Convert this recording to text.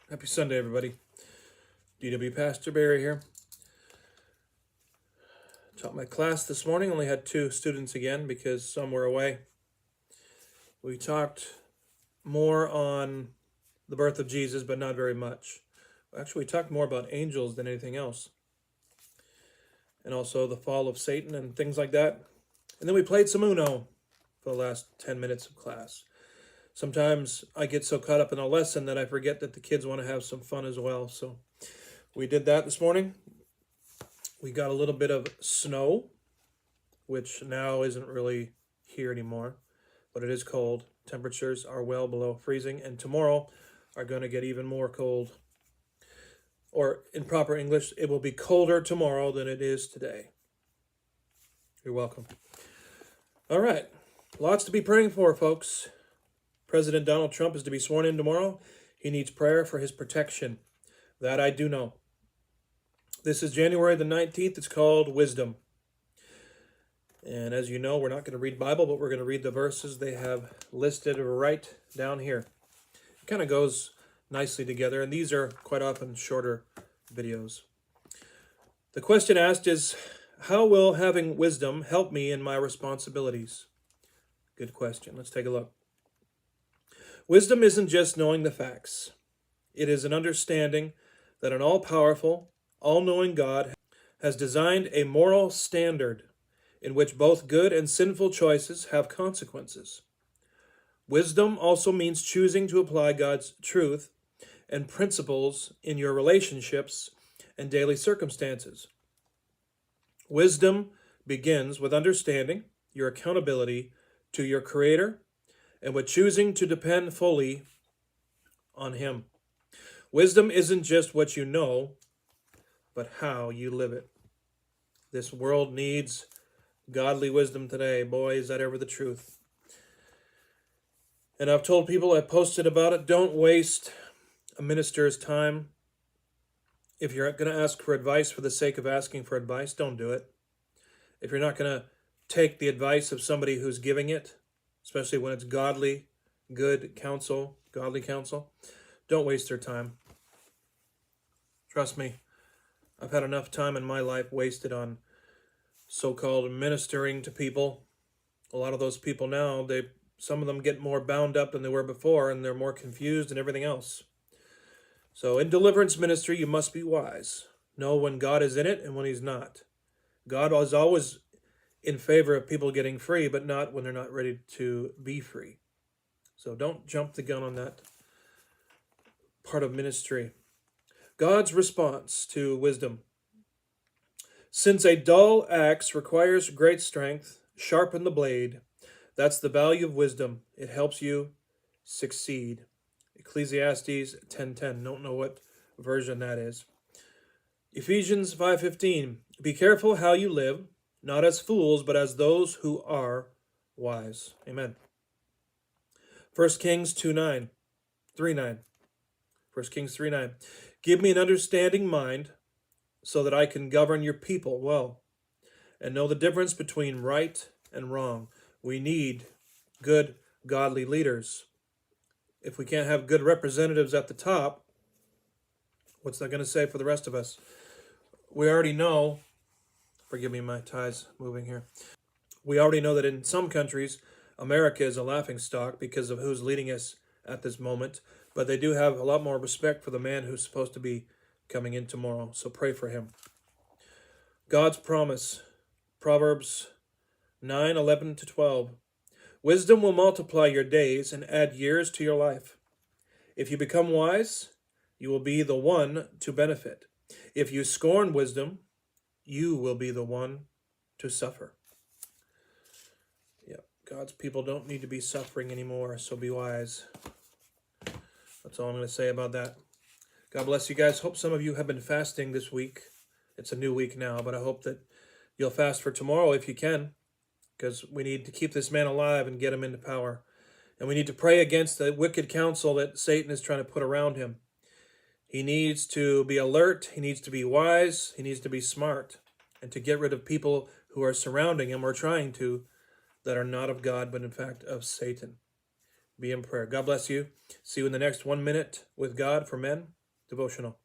Happy Sunday, everybody. DW Pastor Barry here. Taught my class this morning. Only had 2 students again because some were away. We talked more on the birth of Jesus, but not very much. Actually, we talked more about angels than anything else. And also the fall of Satan and things like that. And then we played some Uno for the last 10 minutes of class. Sometimes I get so caught up in a lesson that I forget that the kids want to have some fun as well. So we did that this morning. We got a little bit of snow, which now isn't really here anymore, but it is cold. Temperatures are well below freezing, and tomorrow are going to get even more cold. Or in proper English, it will be colder tomorrow than it is today. You're welcome. All right, lots to be praying for, folks. President Donald Trump is to be sworn in tomorrow. He needs prayer for his protection. That I do know. This is January the 19th. It's called Wisdom. And as you know, we're not going to read Bible, but we're going to read the verses they have listed right down here. It kind of goes nicely together, and these are quite often shorter videos. The question asked is, how will having wisdom help me in my responsibilities? Good question. Let's take a look. Wisdom isn't just knowing the facts. It is an understanding that an all-powerful, all-knowing God has designed a moral standard in which both good and sinful choices have consequences. Wisdom also means choosing to apply God's truth and principles in your relationships and daily circumstances. Wisdom begins with understanding your accountability to your Creator and with choosing to depend fully on Him. Wisdom isn't just what you know, but how you live it. This world needs godly wisdom today. Boy, is that ever the truth. And I've told people, I posted about it, don't waste a minister's time. If you're going to ask for advice for the sake of asking for advice, don't do it. If you're not going to take the advice of somebody who's giving it, especially when it's godly, good counsel, godly counsel, don't waste their time. Trust me, I've had enough time in my life wasted on so-called ministering to people. A lot of those people now, some of them get more bound up than they were before, and they're more confused and everything else. So in deliverance ministry, you must be wise. Know when God is in it and when He's not. God is always in favor of people getting free, but not when they're not ready to be free. So don't jump the gun on that part of ministry. God's response to wisdom. Since a dull axe requires great strength, sharpen the blade. That's the value of wisdom. It helps you succeed. Ecclesiastes 10:10. Don't know what version that is. Ephesians 5:15. Be careful how you live, not as fools, but as those who are wise. Amen. 1 Kings 3:9. 1 Kings 3:9. Give me an understanding mind so that I can govern your people well and know the difference between right and wrong. We need good, godly leaders. If we can't have good representatives at the top, what's that going to say for the rest of us? We already know, forgive me, my tie's moving here. We already know that in some countries, America is a laughingstock because of who's leading us at this moment. But they do have a lot more respect for the man who's supposed to be coming in tomorrow. So pray for him. God's promise, Proverbs 9:11-12. Wisdom will multiply your days and add years to your life. If you become wise, you will be the one to benefit. If you scorn wisdom, you will be the one to suffer. Yeah, God's people don't need to be suffering anymore, so be wise. That's all I'm going to say about that. God bless you guys. Hope some of you have been fasting this week. It's a new week now, but I hope that you'll fast for tomorrow if you can, because we need to keep this man alive and get him into power. And we need to pray against the wicked counsel that Satan is trying to put around him. He needs to be alert. He needs to be wise. He needs to be smart. And to get rid of people who are surrounding him or trying to, that are not of God, but in fact of Satan. Be in prayer. God bless you. See you in the next 1 minute with God for men. Devotional.